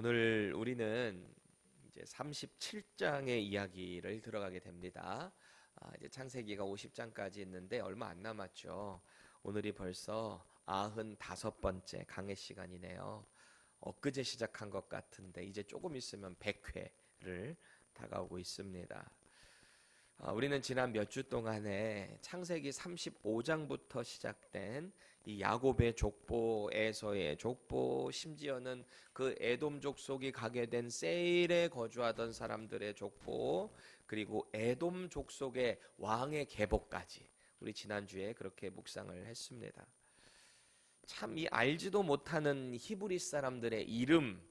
오늘 우리는 이제 37장의 이야기를 들어가게 됩니다. 이제 창세기가 50장까지 있는데 얼마 안 남았죠. 오늘이 벌써 95번째 강의 시간이네요. 엊그제 시작한 것 같은데 이제 조금 있으면 100회를 다가오고 있습니다. 우리는 지난 몇 주 동안에 창세기 35장부터 시작된 이 야곱의 족보에서의 족보, 심지어는 그 에돔 족속이 가게 된 세일에 거주하던 사람들의 족보, 그리고 에돔 족속의 왕의 계보까지 우리 지난주에 그렇게 묵상을 했습니다. 참 이 알지도 못하는 히브리 사람들의 이름,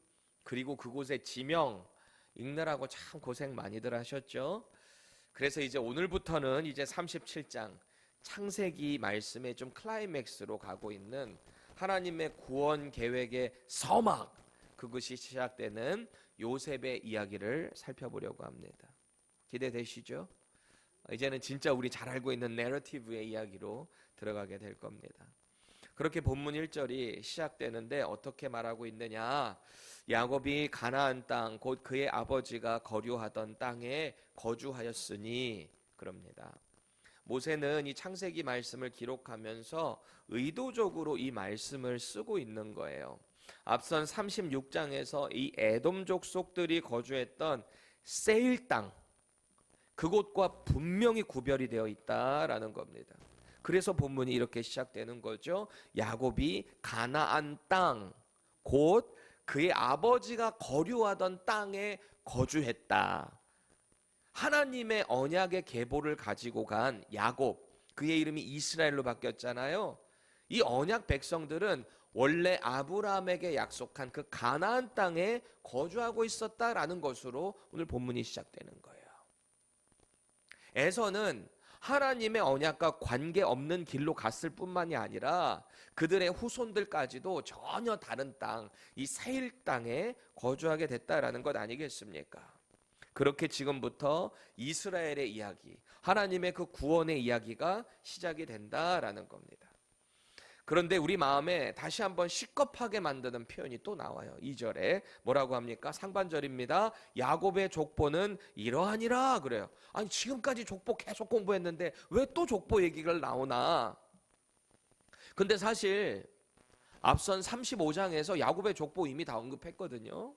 그리고 그곳의 지명 읽느라고 참 고생 많이들 하셨죠. 그래서 이제 오늘부터는 이제 37장 창세기 말씀의 좀 클라이맥스로 가고 있는 하나님의 구원 계획의 서막, 그것이 시작되는 요셉의 이야기를 살펴보려고 합니다. 기대되시죠? 이제는 진짜 우리 잘 알고 있는 내러티브의 이야기로 들어가게 될 겁니다. 그렇게 본문 1절이 시작되는데 어떻게 말하고 있느냐? 야곱이 가나안 땅, 곧 그의 아버지가 거류하던 땅에 거주하였으니 그럽니다. 모세는 이 창세기 말씀을 기록하면서 의도적으로 이 말씀을 쓰고 있는 거예요. 앞선 36장에서 이 에돔 족속들이 거주했던 세일 땅, 그곳과 분명히 구별이 되어 있다라는 겁니다. 그래서 본문이 이렇게 시작되는 거죠. 야곱이 가나안 땅, 곧 그의 아버지가 거류하던 땅에 거주했다. 하나님의 언약의 계보를 가지고 간 야곱, 그의 이름이 이스라엘로 바뀌었잖아요. 이 언약 백성들은 원래 아브라함에게 약속한 그 가나안 땅에 거주하고 있었다라는 것으로 오늘 본문이 시작되는 거예요. 에서는 하나님의 언약과 관계없는 길로 갔을 뿐만이 아니라 그들의 후손들까지도 전혀 다른 땅, 이 세일 땅에 거주하게 됐다라는 것 아니겠습니까? 그렇게 지금부터 이스라엘의 이야기, 하나님의 그 구원의 이야기가 시작이 된다라는 겁니다. 그런데 우리 마음에 다시 한번 시겁하게 만드는 표현이 또 나와요. 2절에 뭐라고 합니까? 상반절입니다. 야곱의 족보는 이러하니라 그래요. 아니 지금까지 족보 계속 공부했는데 왜 또 족보 얘기가 나오나? 근데 사실 앞선 35장에서 야곱의 족보 이미 다 언급했거든요.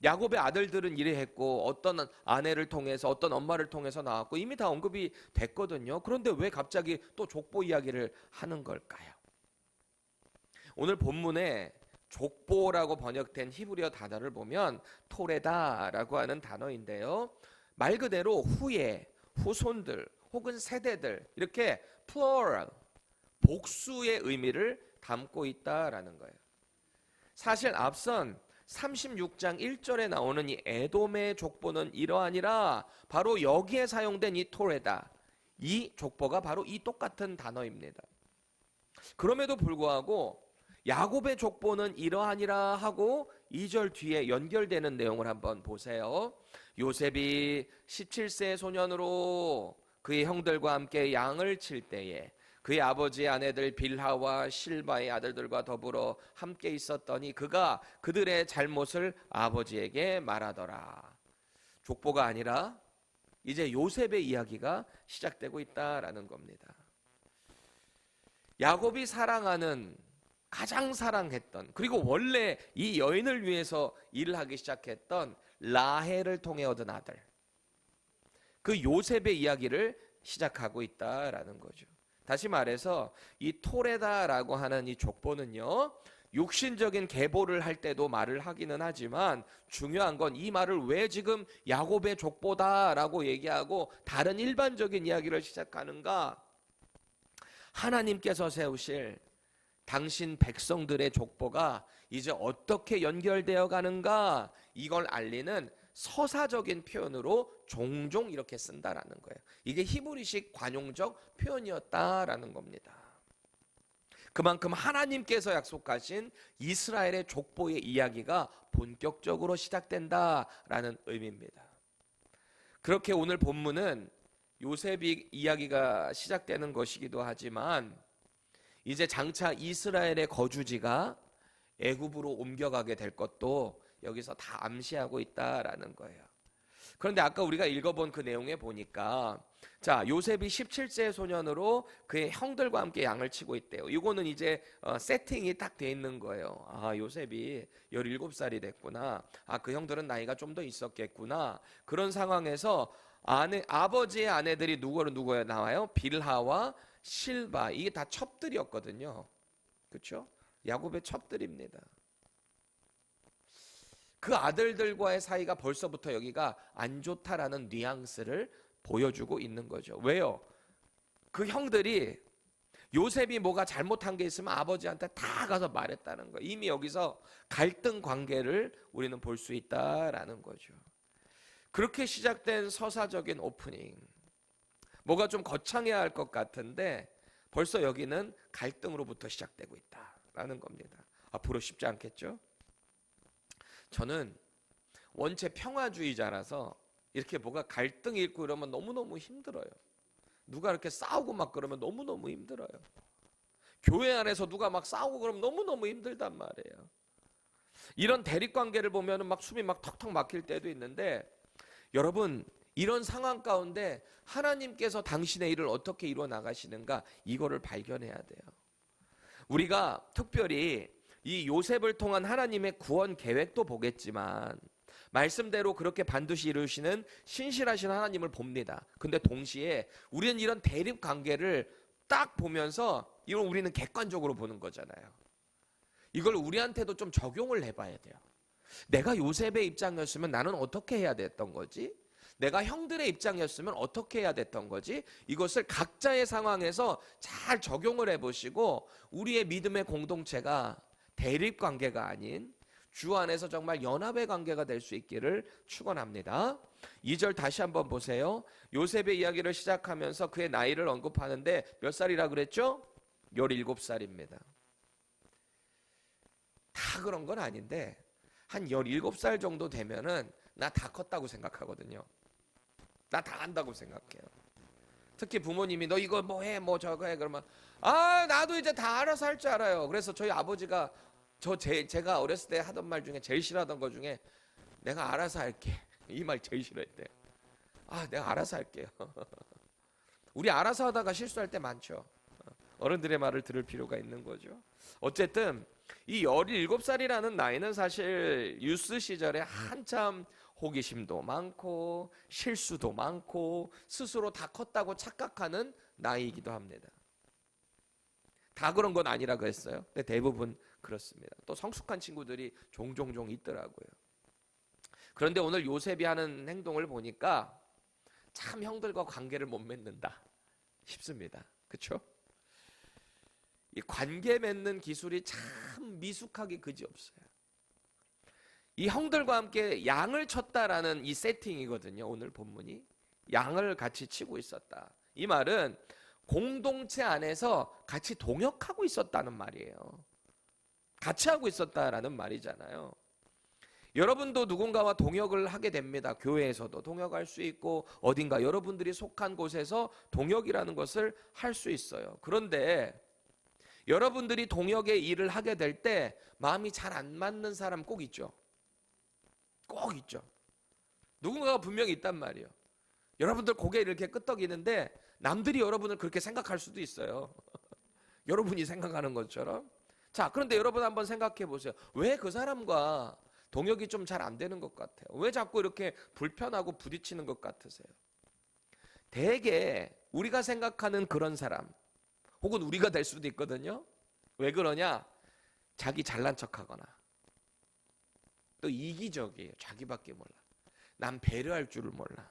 야곱의 아들들은 이래 했고 어떤 아내를 통해서 어떤 엄마를 통해서 나왔고 이미 다 언급이 됐거든요. 그런데 왜 갑자기 또 족보 이야기를 하는 걸까요? 오늘 본문에 족보라고 번역된 히브리어 단어를 보면 토레다라고 하는 단어인데요. 말 그대로 후예, 후손들 혹은 세대들 이렇게 plural, 복수의 의미를 담고 있다라는 거예요. 사실 앞선 36장 1절에 나오는 이 에돔의 족보는 이러하니라 바로 여기에 사용된 이 토레다, 이 족보가 바로 이 똑같은 단어입니다. 그럼에도 불구하고 야곱의 족보는 이러하니라 하고 2절 뒤에 연결되는 내용을 한번 보세요. 요셉이 17세 소년으로 그의 형들과 함께 양을 칠 때에 그의 아버지의 아내들 빌하와 실바의 아들들과 더불어 함께 있었더니 그가 그들의 잘못을 아버지에게 말하더라. 족보가 아니라 이제 요셉의 이야기가 시작되고 있다라는 겁니다. 야곱이 사랑하는, 가장 사랑했던, 그리고 원래 이 여인을 위해서 일을 하기 시작했던 라헬을 통해 얻은 아들, 그 요셉의 이야기를 시작하고 있다라는 거죠. 다시 말해서 이 토레다라고 하는 이 족보는요, 육신적인 계보를 할 때도 말을 하기는 하지만 중요한 건 이 말을 왜 지금 야곱의 족보다라고 얘기하고 다른 일반적인 이야기를 시작하는가? 하나님께서 세우실 당신 백성들의 족보가 이제 어떻게 연결되어 가는가, 이걸 알리는 서사적인 표현으로 종종 이렇게 쓴다라는 거예요. 이게 히브리식 관용적 표현이었다라는 겁니다. 그만큼 하나님께서 약속하신 이스라엘의 족보의 이야기가 본격적으로 시작된다라는 의미입니다. 그렇게 오늘 본문은 요셉이 이야기가 시작되는 것이기도 하지만 이제 장차 이스라엘의 거주지가 애굽으로 옮겨가게 될 것도 여기서 다 암시하고 있다라는 거예요. 그런데 아까 우리가 읽어본 그 내용에 보니까 자, 요셉이 17세 소년으로 그의 형들과 함께 양을 치고 있대요. 이거는 이제 세팅이 딱 돼 있는 거예요. 아, 요셉이 17살이 됐구나. 아, 그 형들은 나이가 좀 더 있었겠구나. 그런 상황에서 아버지의 아내들이 누구에 나와요? 빌하와 실바. 이게 다 첩들이었거든요. 그렇죠? 야곱의 첩들입니다. 그 아들들과의 사이가 벌써부터 여기가 안 좋다라는 뉘앙스를 보여주고 있는 거죠. 왜요? 그 형들이 요셉이 뭐가 잘못한 게 있으면 아버지한테 다 가서 말했다는 거예요. 이미 여기서 갈등 관계를 우리는 볼 수 있다라는 거죠. 그렇게 시작된 서사적인 오프닝, 뭐가 좀 거창해야 할 것 같은데 벌써 여기는 갈등으로부터 시작되고 있다라는 겁니다. 앞으로 쉽지 않겠죠? 저는 원체 평화주의자라서 이렇게 뭐가 갈등이 있고 이러면 너무너무 힘들어요. 누가 이렇게 싸우고 막 그러면 너무너무 힘들어요. 교회 안에서 누가 막 싸우고 그러면 너무너무 힘들단 말이에요. 이런 대립관계를 보면 막 숨이 막 턱턱 막힐 때도 있는데, 여러분 이런 상황 가운데 하나님께서 당신의 일을 어떻게 이루어 나가시는가, 이거를 발견해야 돼요. 우리가 특별히 이 요셉을 통한 하나님의 구원 계획도 보겠지만 말씀대로 그렇게 반드시 이루시는 신실하신 하나님을 봅니다. 근데 동시에 우리는 이런 대립 관계를 딱 보면서 이걸 우리는 객관적으로 보는 거잖아요. 이걸 우리한테도 좀 적용을 해봐야 돼요. 내가 요셉의 입장이었으면 나는 어떻게 해야 됐던 거지? 내가 형들의 입장이었으면 어떻게 해야 됐던 거지? 이것을 각자의 상황에서 잘 적용을 해보시고 우리의 믿음의 공동체가 대립관계가 아닌 주 안에서 정말 연합의 관계가 될 수 있기를 축원합니다. 2절 다시 한번 보세요. 요셉의 이야기를 시작하면서 그의 나이를 언급하는데 몇 살이라 그랬죠? 17살입니다. 다 그런 건 아닌데 한 17살 정도 되면은 나 다 컸다고 생각하거든요. 나 다 안다고 생각해요. 특히 부모님이 너 이거 뭐 해, 뭐 저거 해, 그러면 아 나도 이제 다 알아서 할 줄 알아요. 그래서 저희 아버지가 제가 어렸을 때 하던 말 중에 제일 싫어하던 거 중에 내가 알아서 할게, 이 말 제일 싫어했대. 아 내가 알아서 할게요. 우리 알아서 하다가 실수할 때 많죠. 어른들의 말을 들을 필요가 있는 거죠. 어쨌든 이 17살이라는 나이는 사실 유스 시절에 한참 호기심도 많고 실수도 많고 스스로 다 컸다고 착각하는 나이이기도 합니다. 다 그런 건 아니라 그랬어요. 근데 대부분 그렇습니다. 또 성숙한 친구들이 종종 있더라고요. 그런데 오늘 요셉이 하는 행동을 보니까 참 형들과 관계를 못 맺는다 싶습니다. 그렇죠? 이 관계 맺는 기술이 참 미숙하기 그지없어요. 이 형들과 함께 양을 쳤다라는 이 세팅이거든요. 오늘 본문이 양을 같이 치고 있었다. 이 말은 공동체 안에서 같이 동역하고 있었다는 말이에요. 같이 하고 있었다라는 말이잖아요. 여러분도 누군가와 동역을 하게 됩니다. 교회에서도 동역할 수 있고 어딘가 여러분들이 속한 곳에서 동역이라는 것을 할 수 있어요. 그런데 여러분들이 동역의 일을 하게 될 때 마음이 잘 안 맞는 사람 꼭 있죠. 꼭 있죠. 누군가가 분명히 있단 말이에요. 여러분들 고개 이렇게 끄덕이는데 남들이 여러분을 그렇게 생각할 수도 있어요. 여러분이 생각하는 것처럼. 자, 그런데 여러분 한번 생각해 보세요. 왜 그 사람과 동역이 좀 잘 안 되는 것 같아요? 왜 자꾸 이렇게 불편하고 부딪히는 것 같으세요? 대개 우리가 생각하는 그런 사람, 혹은 우리가 될 수도 있거든요. 왜 그러냐? 자기 잘난 척하거나 또 이기적이에요. 자기밖에 몰라. 난 배려할 줄을 몰라.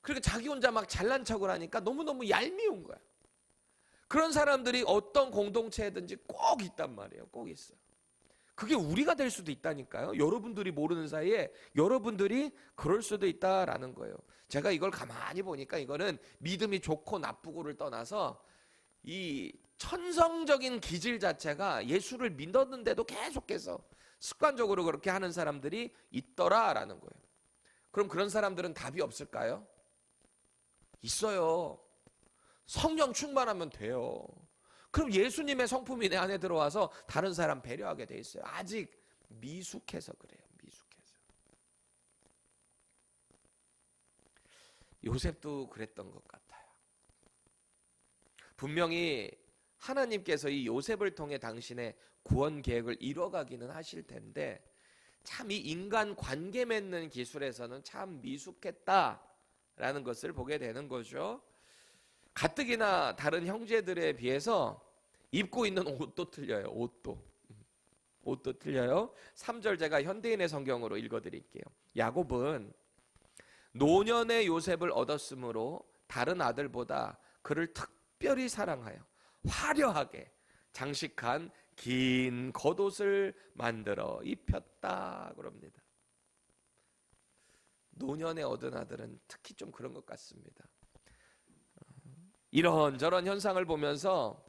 그러니까 자기 혼자 막 잘난 척을 하니까 너무너무 얄미운 거야. 그런 사람들이 어떤 공동체든지 꼭 있단 말이에요. 꼭 있어. 그게 우리가 될 수도 있다니까요. 여러분들이 모르는 사이에 여러분들이 그럴 수도 있다라는 거예요. 제가 이걸 가만히 보니까 이거는 믿음이 좋고 나쁘고를 떠나서 이 천성적인 기질 자체가 예수를 믿었는데도 계속해서 습관적으로 그렇게 하는 사람들이 있더라라는 거예요. 그럼 그런 사람들은 답이 없을까요? 있어요. 성령 충만하면 돼요. 그럼 예수님의 성품이 내 안에 들어와서 다른 사람 배려하게 돼 있어요. 아직 미숙해서 그래요. 미숙해서. 요셉도 그랬던 것 같아요. 분명히 하나님께서 이 요셉을 통해 당신의 구원 계획을 이뤄가기는 하실 텐데 참 이 인간 관계 맺는 기술에서는 참 미숙했다라는 것을 보게 되는 거죠. 가뜩이나 다른 형제들에 비해서 입고 있는 옷도 틀려요. 옷도 틀려요. 3절 제가 현대인의 성경으로 읽어드릴게요. 야곱은 노년의 요셉을 얻었으므로 다른 아들보다 그를 특별히 사랑하여 화려하게 장식한 긴 겉옷을 만들어 입혔다 그럽니다. 노년에 얻은 아들은 특히 좀 그런 것 같습니다. 이런저런 현상을 보면서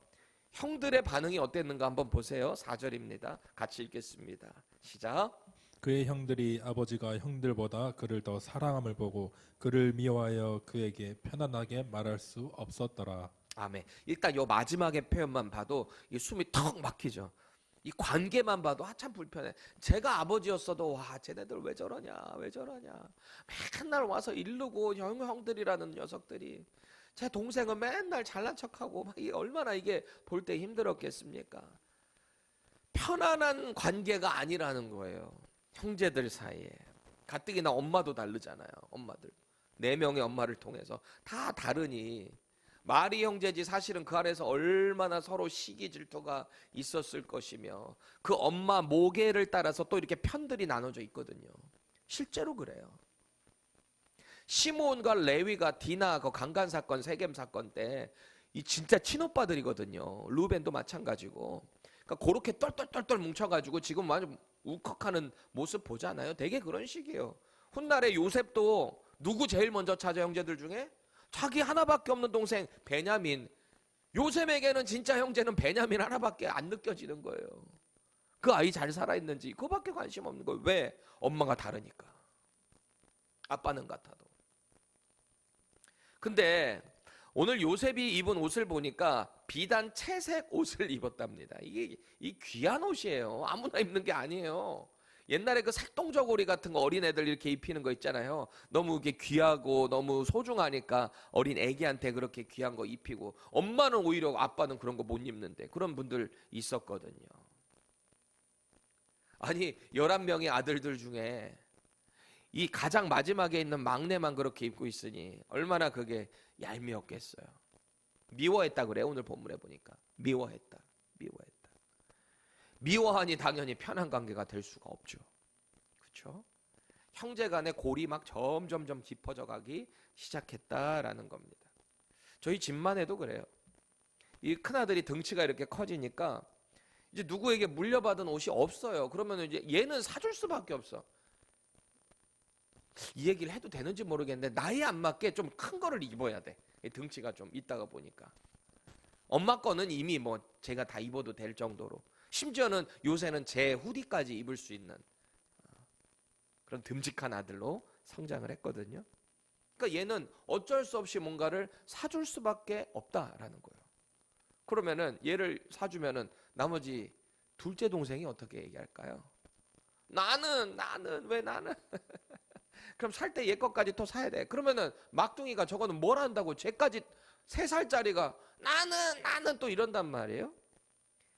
형들의 반응이 어땠는가 한번 보세요. 4절입니다. 같이 읽겠습니다. 시작. 그의 형들이 아버지가 형들보다 그를 더 사랑함을 보고 그를 미워하여 그에게 편안하게 말할 수 없었더라. 아멘. 일단 요 마지막의 표현만 봐도 이 숨이 턱 막히죠. 이 관계만 봐도 참 불편해. 제가 아버지였어도 와 쟤네들 왜 저러냐 맨날 와서 이르고 형들이라는 녀석들이 제 동생은 맨날 잘난 척하고 막 이게 얼마나 이게 볼 때 힘들었겠습니까? 편안한 관계가 아니라는 거예요. 형제들 사이에. 가뜩이나 엄마도 다르잖아요. 엄마들 4명의 엄마를 통해서 다 다르니 마리 형제지 사실은 그 안에서 얼마나 서로 시기 질투가 있었을 것이며 그 엄마 모계를 따라서 또 이렇게 편들이 나눠져 있거든요. 실제로 그래요. 시므온과 레위가 디나 그 강간 사건 세겜 사건 때 이 진짜 친오빠들이거든요. 루벤도 마찬가지고. 그러니까 그렇게 똘똘똘똘 뭉쳐가지고 지금 완전 울컥하는 모습 보잖아요. 되게 그런 식이에요. 훗날에 요셉도 누구 제일 먼저 찾아 형제들 중에? 자기 하나밖에 없는 동생 베냐민. 요셉에게는 진짜 형제는 베냐민 하나밖에 안 느껴지는 거예요. 그 아이 잘 살아있는지 그거밖에 관심 없는 거예요. 왜? 엄마가 다르니까. 아빠는 같아도. 근데 오늘 요셉이 입은 옷을 보니까 비단 채색 옷을 입었답니다. 이게 이 귀한 옷이에요. 아무나 입는 게 아니에요. 옛날에 그 색동저고리 같은 거 어린애들 이렇게 입히는 거 있잖아요. 너무 이게 귀하고 너무 소중하니까 어린 애기한테 그렇게 귀한 거 입히고 엄마는 오히려 아빠는 그런 거 못 입는데 그런 분들 있었거든요. 아니 11명의 아들들 중에 이 가장 마지막에 있는 막내만 그렇게 입고 있으니 얼마나 그게 얄미웠겠어요. 미워했다 그래요. 오늘 본문에 보니까 미워했다. 미워하니 당연히 편한 관계가 될 수가 없죠. 그렇죠? 형제 간의 골이 막 점점점 깊어져 가기 시작했다라는 겁니다. 저희 집만 해도 그래요. 이 큰아들이 덩치가 이렇게 커지니까 이제 누구에게 물려받은 옷이 없어요. 그러면 이제 얘는 사줄 수밖에 없어. 이 얘기를 해도 되는지 모르겠는데 나이에 안 맞게 좀 큰 거를 입어야 돼. 덩치가 좀 있다가 보니까 엄마 거는 이미 뭐 제가 다 입어도 될 정도로 심지어는 요새는 제 후디까지 입을 수 있는 그런 듬직한 아들로 성장을 했거든요. 그러니까 얘는 어쩔 수 없이 뭔가를 사줄 수밖에 없다라는 거예요. 그러면은 얘를 사주면은 나머지 둘째 동생이 어떻게 얘기할까요? 나는 왜 나는 그럼 살 때 얘 것까지 또 사야 돼. 그러면은 막둥이가 저거는 뭘 한다고 쟤까지 3살짜리가 나는 또 이런단 말이에요.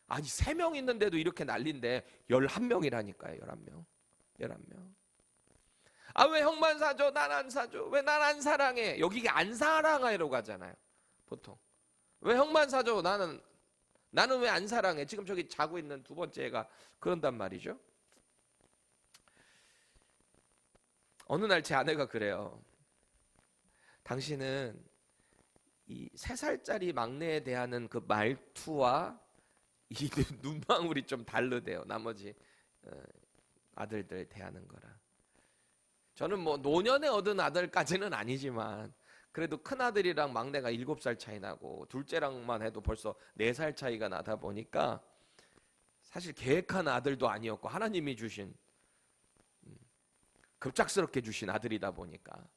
아니 3명 있는데도 이렇게 난린데 11명이라니까요. 11명. 아 왜 형만 사줘? 난 안 사줘. 왜 난 안 사랑해? 여기 안 사랑해라고 하잖아요. 보통. 왜 형만 사줘? 나는 왜 안 사랑해? 지금 저기 자고 있는 두 번째 애가 그런단 말이죠. 어느 날 제 아내가 그래요. 당신은 이 3살짜리 막내에 대한 그 말투와 이 눈망울이 좀 다르대요. 나머지 아들들 대하는 거랑. 저는 뭐 노년에 얻은 아들까지는 아니지만 그래도 큰 아들이랑 막내가 7살 차이 나고 둘째랑만 해도 벌써 4살 차이가 나다 보니까 사실 계획한 아들도 아니었고 하나님이 주신 급작스럽게 주신 아들이다 보니까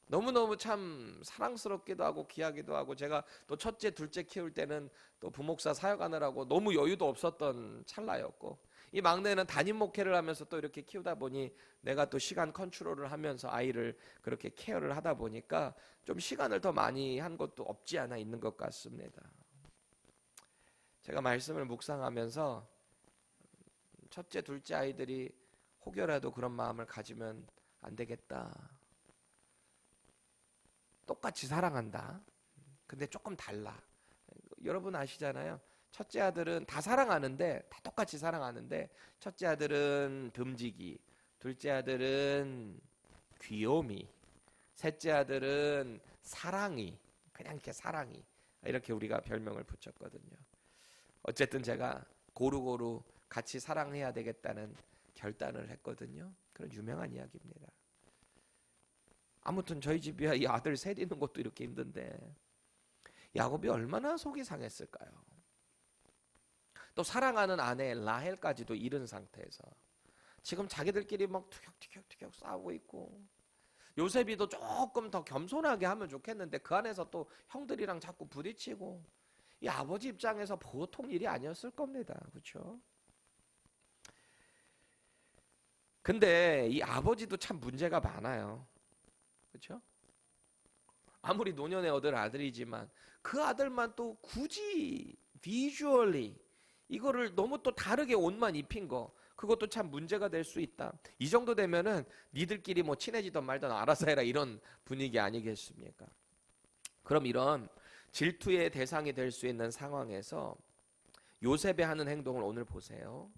너무너무 참 사랑스럽기도 하고 귀하기도 하고 제가 또 첫째 둘째 키울 때는 또 부목사 사역하느라고 너무 여유도 없었던 찰나였고 이 막내는 담임 목회를 하면서 또 이렇게 키우다 보니 내가 또 시간 컨트롤을 하면서 아이를 그렇게 케어를 하다 보니까 좀 시간을 더 많이 한 것도 없지 않아 있는 것 같습니다. 제가 말씀을 묵상하면서 첫째, 둘째 아이들이 혹여라도 그런 마음을 가지면 안 되겠다. 똑같이 사랑한다. 근데 조금 달라. 여러분 아시잖아요. 첫째 아들은 다 사랑하는데, 다 똑같이 사랑하는데, 첫째 아들은 듬지기, 둘째 아들은 귀요미, 셋째 아들은 사랑이, 그냥 이렇게 사랑이, 이렇게 우리가 별명을 붙였거든요. 어쨌든 제가 고루고루 같이 사랑해야 되겠다는 결단을 했거든요. 그런 유명한 이야기입니다. 아무튼 저희 집이야 이 아들 셋 있는 것도 이렇게 힘든데 야곱이 얼마나 속이 상했을까요? 또 사랑하는 아내 라헬까지도 잃은 상태에서 지금 자기들끼리 막 투격투격 싸우고 있고, 요셉이도 조금 더 겸손하게 하면 좋겠는데 그 안에서 또 형들이랑 자꾸 부딪히고, 이 아버지 입장에서 보통 일이 아니었을 겁니다. 그렇죠? 근데 이 아버지도 참 문제가 많아요. 그렇죠? 아무리 노년에 얻을 아들이지만 그 아들만 또 굳이 비주얼리 이거를 너무 또 다르게 옷만 입힌 거, 그것도 참 문제가 될 수 있다. 이 정도 되면은 니들끼리 뭐 친해지던 말던 알아서 해라, 이런 분위기 아니겠습니까? 그럼 이런 질투의 대상이 될 수 있는 상황에서 요셉이 하는 행동을 오늘 보세요.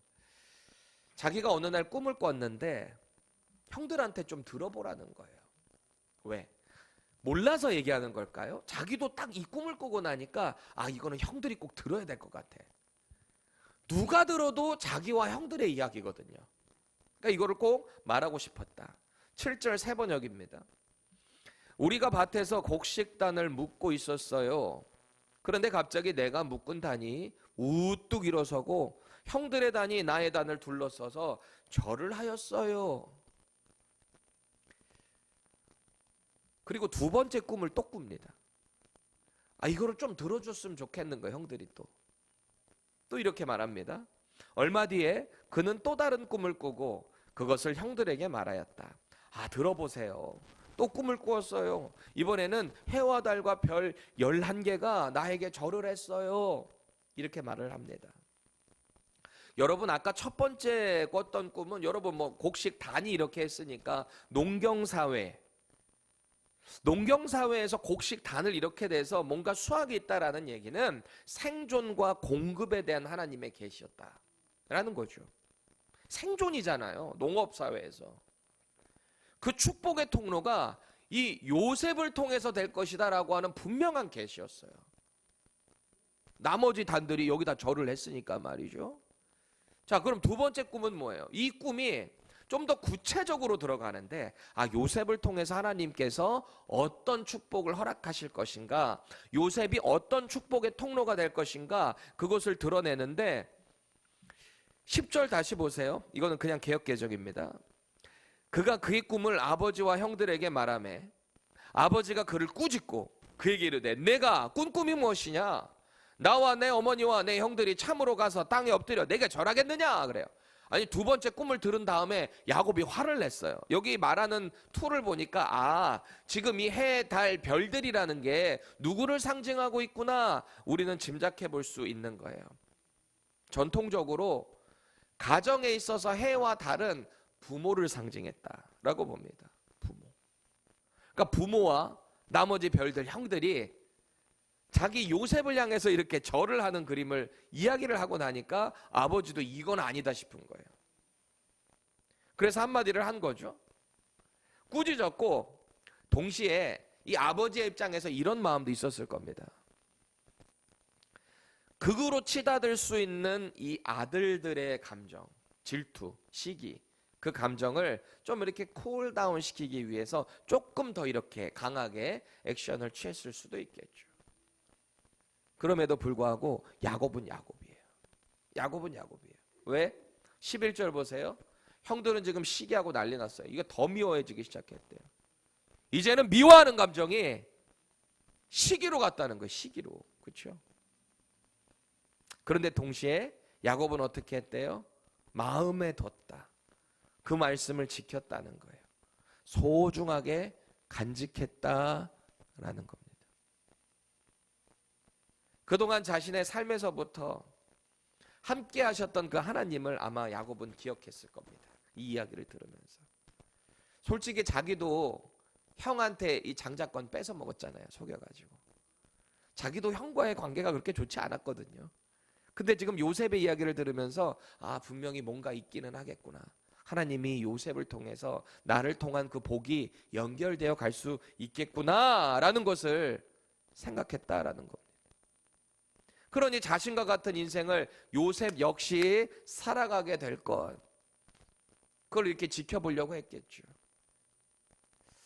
자기가 어느 날 꿈을 꿨는데 형들한테 좀 들어보라는 거예요. 왜? 몰라서 얘기하는 걸까요? 자기도 딱 이 꿈을 꾸고 나니까 아, 이거는 형들이 꼭 들어야 될 것 같아. 누가 들어도 자기와 형들의 이야기거든요. 그러니까 이거를 꼭 말하고 싶었다. 7절 세 번역입니다. 우리가 밭에서 곡식단을 묶고 있었어요. 그런데 갑자기 내가 묶은 단이 우뚝 일어서고 형들의 단이 나의 단을 둘러서서 절을 하였어요. 그리고 두 번째 꿈을 또 꿉니다. 아, 이거를 좀 들어줬으면 좋겠는 거예요. 형들이 또 이렇게 말합니다. 얼마 뒤에 그는 또 다른 꿈을 꾸고 그것을 형들에게 말하였다. 아, 들어보세요. 또 꿈을 꾸었어요. 이번에는 해와 달과 별 11개가 나에게 절을 했어요. 이렇게 말을 합니다. 여러분 아까 첫 번째 꿨던 꿈은 여러분 뭐 곡식 단이 이렇게 했으니까 농경사회에서 곡식 단을 이렇게 돼서 뭔가 수확이 있다라는 얘기는 생존과 공급에 대한 하나님의 계시였다라는 거죠. 생존이잖아요. 농업사회에서. 그 축복의 통로가 이 요셉을 통해서 될 것이다라고 하는 분명한 계시였어요. 나머지 단들이 여기다 절을 했으니까 말이죠. 자, 그럼 두 번째 꿈은 뭐예요? 이 꿈이 좀 더 구체적으로 들어가는데, 아, 요셉을 통해서 하나님께서 어떤 축복을 허락하실 것인가, 요셉이 어떤 축복의 통로가 될 것인가, 그것을 드러내는데 10절 다시 보세요. 이거는 그냥 개역개적입니다. 그가 그의 꿈을 아버지와 형들에게 말하매 아버지가 그를 꾸짖고 그에게 이르되 내가 꾼 꿈이 무엇이냐? 나와 내 어머니와 내 형들이 참으로 가서 땅에 엎드려 내게 절하겠느냐? 그래요. 아니, 두 번째 꿈을 들은 다음에 야곱이 화를 냈어요. 여기 말하는 투를 보니까 아, 지금 이 해, 달, 별들이라는 게 누구를 상징하고 있구나, 우리는 짐작해 볼 수 있는 거예요. 전통적으로 가정에 있어서 해와 달은 부모를 상징했다라고 봅니다. 부모. 그러니까 부모와 나머지 별들, 형들이 자기 요셉을 향해서 이렇게 절을 하는 그림을 이야기를 하고 나니까 아버지도 이건 아니다 싶은 거예요. 그래서 한마디를 한 거죠. 꾸짖었고 동시에 이 아버지의 입장에서 이런 마음도 있었을 겁니다. 극으로 치닫을 수 있는 이 아들들의 감정, 질투, 시기, 그 감정을 좀 이렇게 쿨다운 시키기 위해서 조금 더 이렇게 강하게 액션을 취했을 수도 있겠죠. 그럼에도 불구하고 야곱은 야곱이에요. 야곱은 야곱이에요. 왜? 11절 보세요. 형들은 지금 시기하고 난리 났어요. 이거 더 미워해지기 시작했대요. 이제는 미워하는 감정이 시기로 갔다는 거예요. 시기로. 그렇죠? 그런데 동시에 야곱은 어떻게 했대요? 마음에 뒀다. 그 말씀을 지켰다는 거예요. 소중하게 간직했다라는 겁니다. 그동안 자신의 삶에서부터 함께 하셨던 그 하나님을 아마 야곱은 기억했을 겁니다. 이 이야기를 들으면서. 솔직히 자기도 형한테 이 장자권 뺏어 먹었잖아요. 속여가지고. 자기도 형과의 관계가 그렇게 좋지 않았거든요. 근데 지금 요셉의 이야기를 들으면서 분명히 뭔가 있기는 하겠구나. 하나님이 요셉을 통해서 나를 통한 그 복이 연결되어 갈 수 있겠구나라는 것을 생각했다라는 겁니다. 그러니 자신과 같은 인생을 요셉 역시 살아가게 될 것, 그걸 이렇게 지켜보려고 했겠죠.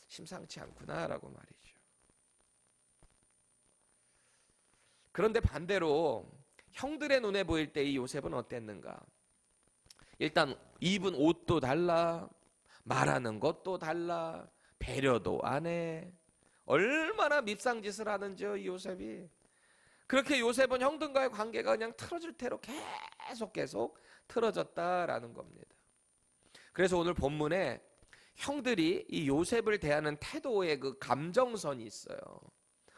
심상치 않구나라고 말이죠. 그런데 반대로 형들의 눈에 보일 때 이 요셉은 어땠는가? 일단 입은 옷도 달라, 말하는 것도 달라, 배려도 안 해. 얼마나 밉상짓을 하는지요, 이 요셉이. 그렇게 요셉은 형들과의 관계가 그냥 틀어질 대로 계속 틀어졌다라는 겁니다. 그래서 오늘 본문에 형들이 이 요셉을 대하는 태도의 그 감정선이 있어요.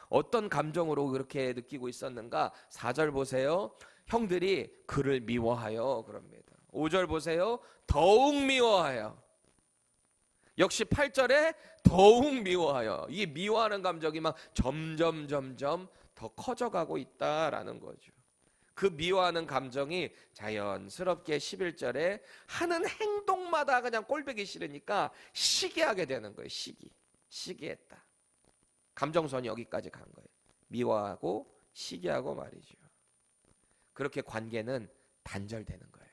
어떤 감정으로 그렇게 느끼고 있었는가? 4절 보세요. 형들이 그를 미워하여 그럽니다. 5절 보세요. 더욱 미워하여. 역시 8절에 더욱 미워하여. 이 미워하는 감정이 막 점점 더 커져가고 있다라는 거죠. 그 미워하는 감정이 자연스럽게 11절에 하는 행동마다 그냥 꼴보기 싫으니까 시기하게 되는 거예요. 시기했다. 감정선이 여기까지 간 거예요. 미워하고 시기하고 말이죠. 그렇게 관계는 단절되는 거예요.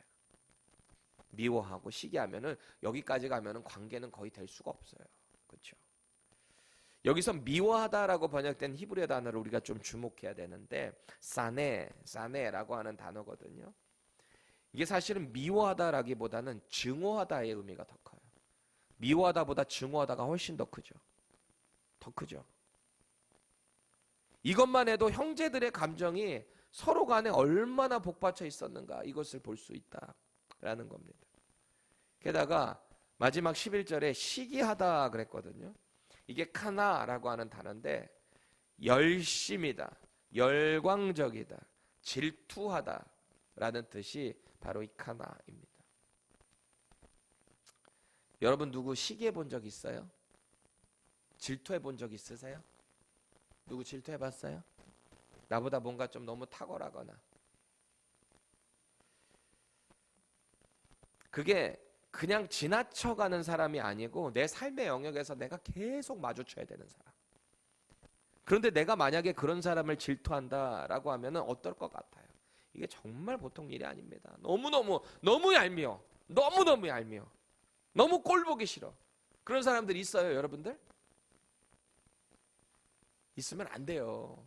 미워하고 시기하면은 여기까지 가면은 관계는 거의 될 수가 없어요. 그렇죠? 여기서 미워하다라고 번역된 히브리어 단어를 우리가 좀 주목해야 되는데 사네라고 하는 단어거든요. 이게 사실은 미워하다라기보다는 증오하다의 의미가 더 커요. 미워하다보다 증오하다가 훨씬 더 크죠. 더 크죠. 이것만 해도 형제들의 감정이 서로 간에 얼마나 복받쳐 있었는가 이것을 볼 수 있다라는 겁니다. 게다가 마지막 11절에 시기하다 그랬거든요. 이게 카나라고 하는 단어인데 열심이다, 열광적이다, 질투하다라는 뜻이 바로 이 카나입니다. 여러분 누구 시기해 본 적 있어요? 질투해 본 적 있으세요? 누구 질투해 봤어요? 나보다 뭔가 좀 너무 탁월하거나. 그게 그냥 지나쳐가는 사람이 아니고 내 삶의 영역에서 내가 계속 마주쳐야 되는 사람. 그런데 내가 만약에 그런 사람을 질투한다라고 하면은 어떨 것 같아요? 이게 정말 보통 일이 아닙니다. 너무 얄미워. 너무 얄미워. 너무 꼴보기 싫어. 그런 사람들 있어요, 여러분들? 있으면 안 돼요.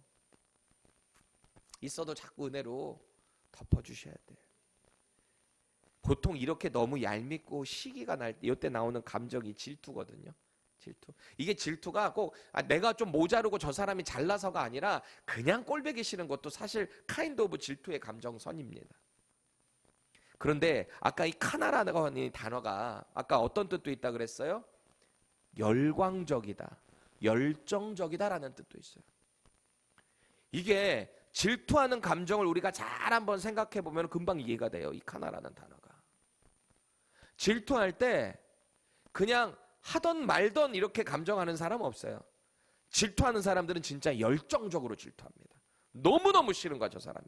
있어도 자꾸 은혜로 덮어주셔야 돼요. 보통 이렇게 너무 얄밉고 시기가 날 때 이때 나오는 감정이 질투거든요. 질투. 이게 질투가 꼭 내가 좀 모자르고 저 사람이 잘나서가 아니라 그냥 꼴보기 싫은 것도 사실 카인드 오브 질투의 감정선입니다. 그런데 아까 이 카나라는 단어가 아까 어떤 뜻도 있다 그랬어요? 열광적이다, 열정적이다라는 뜻도 있어요. 이게 질투하는 감정을 우리가 잘 한번 생각해 보면 금방 이해가 돼요. 이 카나라는 단어가. 질투할 때 그냥 하던 말던 이렇게 감정하는 사람 없어요. 질투하는 사람들은 진짜 열정적으로 질투합니다. 너무너무 싫은 거야, 저 사람이.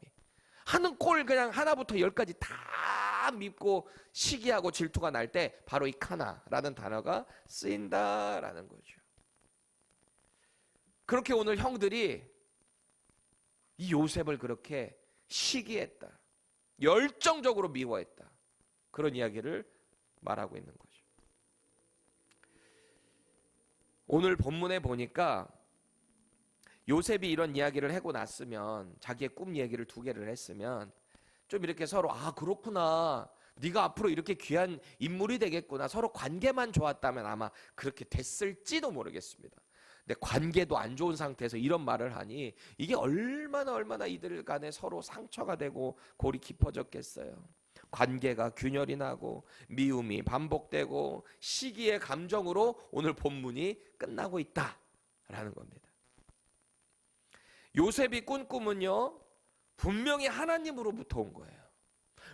하는 꼴 그냥 하나부터 열까지 다 밉고 시기하고 질투가 날 때 바로 이 카나라는 단어가 쓰인다라는 거죠. 그렇게 오늘 형들이 이 요셉을 그렇게 시기했다, 열정적으로 미워했다, 그런 이야기를 말하고 있는 거죠. 오늘 본문에 보니까 요셉이 이런 이야기를 하고 났으면, 자기의 꿈 얘기를 2개를 했으면 좀 이렇게 서로 그렇구나, 네가 앞으로 이렇게 귀한 인물이 되겠구나, 서로 관계만 좋았다면 아마 그렇게 됐을지도 모르겠습니다. 근데 관계도 안 좋은 상태에서 이런 말을 하니 이게 얼마나 이들 간에 서로 상처가 되고 골이 깊어졌겠어요. 관계가 균열이 나고 미움이 반복되고 시기의 감정으로 오늘 본문이 끝나고 있다라는 겁니다. 요셉이 꾼 꿈은요, 분명히 하나님으로부터 온 거예요.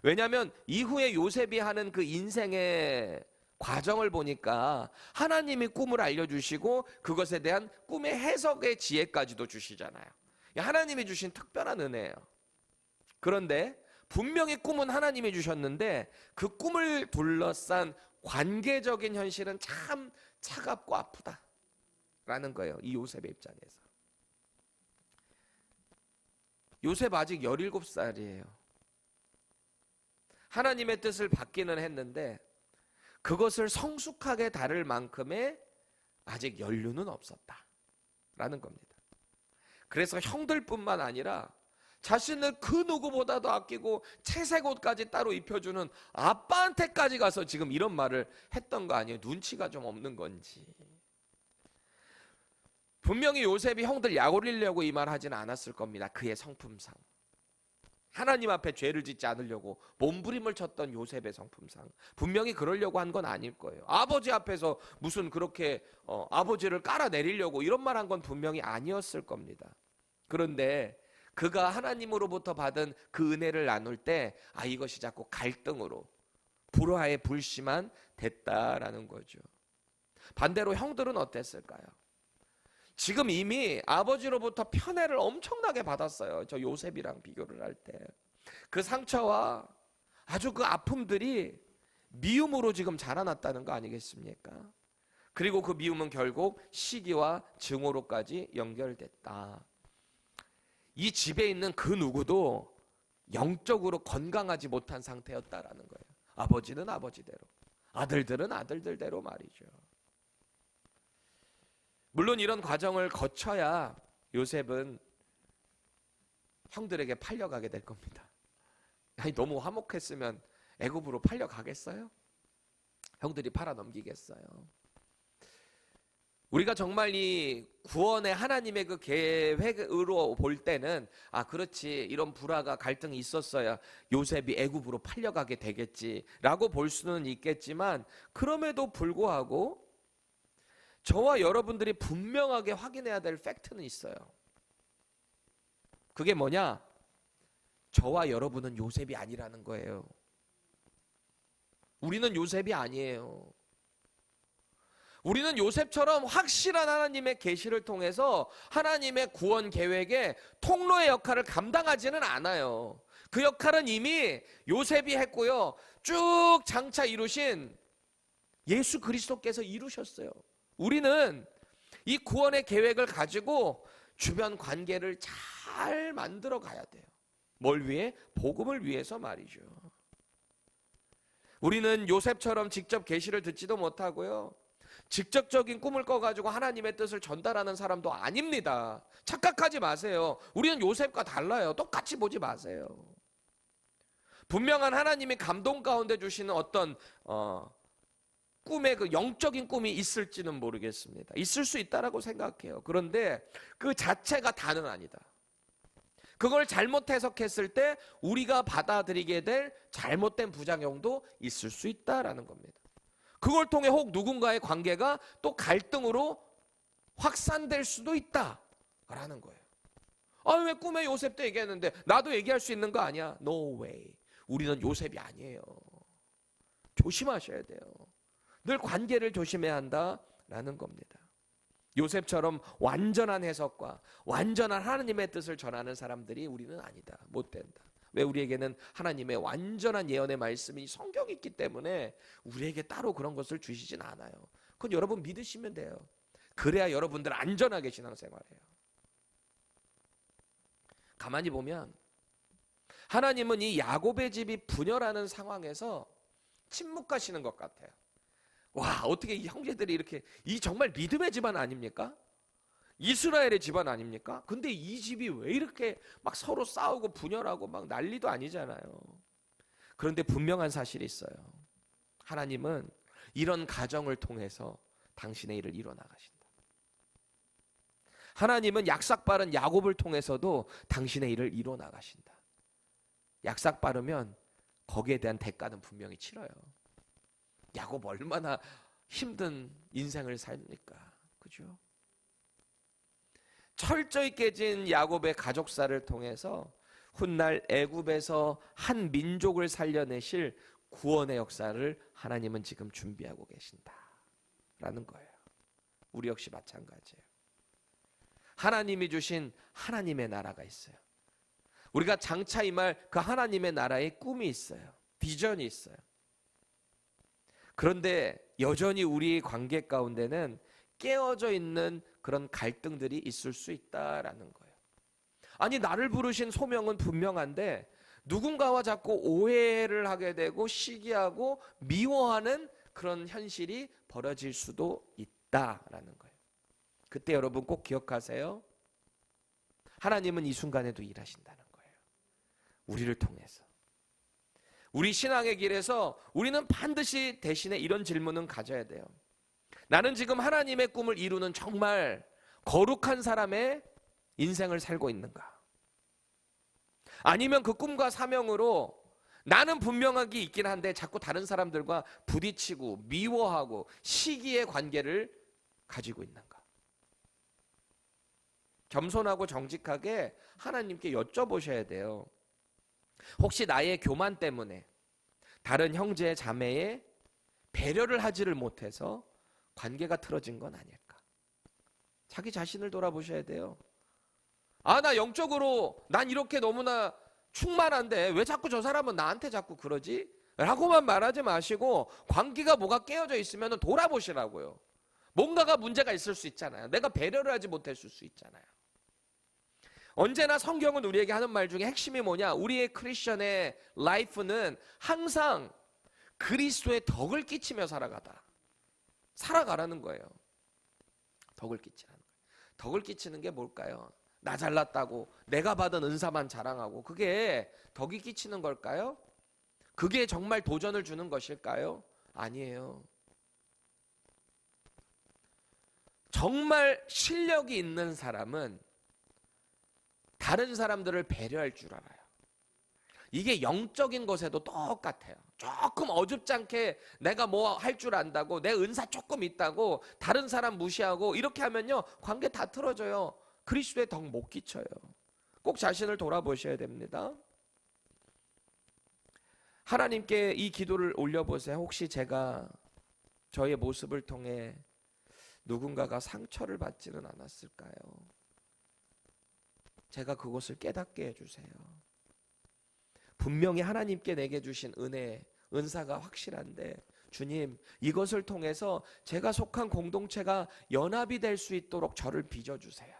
왜냐하면 이후에 요셉이 하는 그 인생의 과정을 보니까 하나님이 꿈을 알려주시고 그것에 대한 꿈의 해석의 지혜까지도 주시잖아요. 하나님이 주신 특별한 은혜예요. 그런데 분명히 꿈은 하나님이 주셨는데 그 꿈을 둘러싼 관계적인 현실은 참 차갑고 아프다라는 거예요. 이 요셉의 입장에서. 요셉 아직 17살이에요. 하나님의 뜻을 받기는 했는데 그것을 성숙하게 다룰 만큼의 아직 연륜은 없었다라는 겁니다. 그래서 형들뿐만 아니라 자신을 그 누구보다도 아끼고 채색 옷까지 따로 입혀주는 아빠한테까지 가서 지금 이런 말을 했던 거 아니에요? 눈치가 좀 없는 건지. 분명히 요셉이 형들 약 올리려고 이 말 하지는 않았을 겁니다. 그의 성품상. 하나님 앞에 죄를 짓지 않으려고 몸부림을 쳤던 요셉의 성품상 분명히 그러려고 한 건 아닐 거예요. 아버지 앞에서 무슨 그렇게 아버지를 깔아내리려고 이런 말 한 건 분명히 아니었을 겁니다. 그런데 그가 하나님으로부터 받은 그 은혜를 나눌 때 이것이 자꾸 갈등으로 불화의 불씨만 됐다라는 거죠. 반대로 형들은 어땠을까요? 지금 이미 아버지로부터 편애를 엄청나게 받았어요. 저 요셉이랑 비교를 할 때. 그 상처와 아주 그 아픔들이 미움으로 지금 자라났다는 거 아니겠습니까? 그리고 그 미움은 결국 시기와 증오로까지 연결됐다. 이 집에 있는 그 누구도 영적으로 건강하지 못한 상태였다라는 거예요. 아버지는 아버지대로, 아들들은 아들들대로 말이죠. 물론 이런 과정을 거쳐야 요셉은 형들에게 팔려가게 될 겁니다. 너무 화목했으면 애굽으로 팔려가겠어요? 형들이 팔아넘기겠어요? 우리가 정말 이 구원의 하나님의 그 계획으로 볼 때는 그렇지, 이런 불화가 갈등이 있었어야 요셉이 애굽으로 팔려가게 되겠지라고 볼 수는 있겠지만, 그럼에도 불구하고 저와 여러분들이 분명하게 확인해야 될 팩트는 있어요. 그게 뭐냐? 저와 여러분은 요셉이 아니라는 거예요. 우리는 요셉이 아니에요. 우리는 요셉처럼 확실한 하나님의 계시를 통해서 하나님의 구원 계획에 통로의 역할을 감당하지는 않아요. 그 역할은 이미 요셉이 했고요, 쭉 장차 이루신 예수 그리스도께서 이루셨어요. 우리는 이 구원의 계획을 가지고 주변 관계를 잘 만들어 가야 돼요. 뭘 위해? 복음을 위해서 말이죠. 우리는 요셉처럼 직접 계시를 듣지도 못하고요, 직접적인 꿈을 꿔가지고 하나님의 뜻을 전달하는 사람도 아닙니다. 착각하지 마세요. 우리는 요셉과 달라요. 똑같이 보지 마세요. 분명한 하나님이 감동 가운데 주시는 어떤 꿈의 그 영적인 꿈이 있을지는 모르겠습니다. 있을 수 있다라고 생각해요. 그런데 그 자체가 다는 아니다. 그걸 잘못 해석했을 때 우리가 받아들이게 될 잘못된 부작용도 있을 수 있다라는 겁니다. 그걸 통해 혹 누군가의 관계가 또 갈등으로 확산될 수도 있다라는 거예요. 왜 꿈에 요셉도 얘기했는데 나도 얘기할 수 있는 거 아니야? No way. 우리는 요셉이 아니에요. 조심하셔야 돼요. 늘 관계를 조심해야 한다라는 겁니다. 요셉처럼 완전한 해석과 완전한 하나님의 뜻을 전하는 사람들이 우리는 아니다. 못 된다. 왜? 우리에게는 하나님의 완전한 예언의 말씀이 성경이 있기 때문에 우리에게 따로 그런 것을 주시진 않아요. 그건 여러분 믿으시면 돼요. 그래야 여러분들 안전하게 신앙생활해요. 가만히 보면 하나님은 이 야곱의 집이 분열하는 상황에서 침묵하시는 것 같아요. 와, 어떻게 이 형제들이 이렇게, 이 정말 믿음의 집안 아닙니까? 이스라엘의 집안 아닙니까? 근데 이 집이 왜 이렇게 막 서로 싸우고 분열하고 막 난리도 아니잖아요. 그런데 분명한 사실이 있어요. 하나님은 이런 가정을 통해서 당신의 일을 이뤄나가신다. 하나님은 약삭 빠른 야곱을 통해서도 당신의 일을 이뤄나가신다. 약삭 빠르면 거기에 대한 대가는 분명히 치러요. 야곱 얼마나 힘든 인생을 삽니까? 그죠? 철저히 깨진 야곱의 가족사를 통해서 훗날 애굽에서 한 민족을 살려내실 구원의 역사를 하나님은 지금 준비하고 계신다라는 거예요. 우리 역시 마찬가지예요. 하나님이 주신 하나님의 나라가 있어요. 우리가 장차 임할 그 하나님의 나라의 꿈이 있어요. 비전이 있어요. 그런데 여전히 우리 관계 가운데는 깨어져 있는 그런 갈등들이 있을 수 있다라는 거예요. 아니, 나를 부르신 소명은 분명한데 누군가와 자꾸 오해를 하게 되고 시기하고 미워하는 그런 현실이 벌어질 수도 있다라는 거예요. 그때 여러분 꼭 기억하세요. 하나님은 이 순간에도 일하신다는 거예요. 우리를 통해서. 우리 신앙의 길에서 우리는 반드시 대신에 이런 질문은 가져야 돼요. 나는 지금 하나님의 꿈을 이루는 정말 거룩한 사람의 인생을 살고 있는가? 아니면 그 꿈과 사명으로 나는 분명하게 있긴 한데 자꾸 다른 사람들과 부딪히고 미워하고 시기의 관계를 가지고 있는가? 겸손하고 정직하게 하나님께 여쭤보셔야 돼요. 혹시 나의 교만 때문에 다른 형제 자매의 배려를 하지를 못해서 관계가 틀어진 건 아닐까? 자기 자신을 돌아보셔야 돼요. 아, 나 영적으로 난 이렇게 너무나 충만한데 왜 자꾸 저 사람은 나한테 자꾸 그러지? 라고만 말하지 마시고 관계가 뭐가 깨어져 있으면 돌아보시라고요. 뭔가가 문제가 있을 수 있잖아요. 내가 배려를 하지 못했을 수 있잖아요. 언제나 성경은 우리에게 하는 말 중에 핵심이 뭐냐? 우리의 크리스천의 라이프는 항상 그리스도의 덕을 끼치며 살아가라는 거예요. 덕을 끼치라는 거예요. 덕을 끼치는 게 뭘까요? 나 잘났다고 내가 받은 은사만 자랑하고 그게 덕이 끼치는 걸까요? 그게 정말 도전을 주는 것일까요? 아니에요. 정말 실력이 있는 사람은 다른 사람들을 배려할 줄 알아요. 이게 영적인 것에도 똑같아요. 조금 어줍지 않게 내가 뭐 할 줄 안다고 내 은사 조금 있다고 다른 사람 무시하고 이렇게 하면요 관계 다 틀어져요. 그리스도의 덕 못 끼쳐요. 꼭 자신을 돌아보셔야 됩니다. 하나님께 이 기도를 올려보세요. 혹시 제가 저의 모습을 통해 누군가가 상처를 받지는 않았을까요? 제가 그것을 깨닫게 해주세요. 분명히 하나님께 내게 주신 은혜, 은사가 확실한데 주님, 이것을 통해서 제가 속한 공동체가 연합이 될 수 있도록 저를 빚어주세요.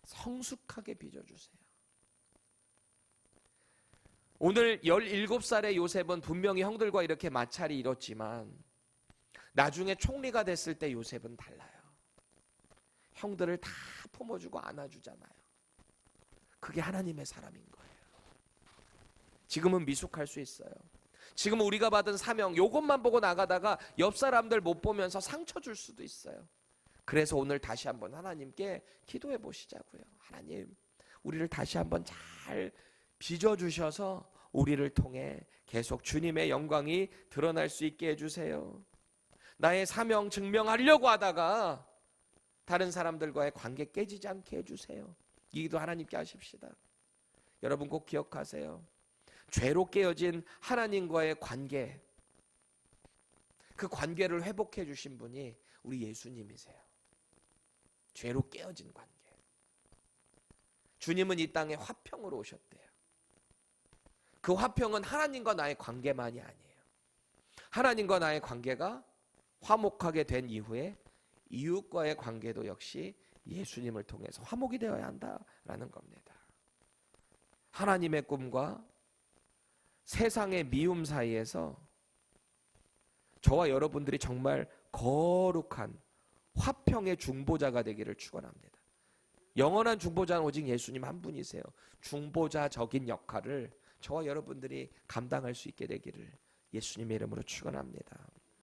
성숙하게 빚어주세요. 오늘 17살의 요셉은 분명히 형들과 이렇게 마찰이 일었지만 나중에 총리가 됐을 때 요셉은 달라요. 형들을 다 품어주고 안아주잖아요. 그게 하나님의 사람인 거예요. 지금은 미숙할 수 있어요. 지금 우리가 받은 사명 요것만 보고 나가다가 옆 사람들 못 보면서 상처 줄 수도 있어요. 그래서 오늘 다시 한번 하나님께 기도해 보시자고요. 하나님, 우리를 다시 한번 잘 빚어주셔서 우리를 통해 계속 주님의 영광이 드러날 수 있게 해주세요. 나의 사명 증명하려고 하다가 다른 사람들과의 관계 깨지지 않게 해주세요. 이 기도 하나님께 하십시다. 여러분 꼭 기억하세요. 죄로 깨어진 하나님과의 관계, 그 관계를 회복해 주신 분이 우리 예수님이세요. 죄로 깨어진 관계. 주님은 이 땅에 화평으로 오셨대요. 그 화평은 하나님과 나의 관계만이 아니에요. 하나님과 나의 관계가 화목하게 된 이후에 이웃과의 관계도 역시 예수님을 통해서 화목이 되어야 한다라는 겁니다. 하나님의 꿈과 세상의 미움 사이에서 저와 여러분들이 정말 거룩한 화평의 중보자가 되기를 축원합니다. 영원한 중보자는 오직 예수님 한 분이세요. 중보자적인 역할을 저와 여러분들이 감당할 수 있게 되기를 예수님의 이름으로 축원합니다.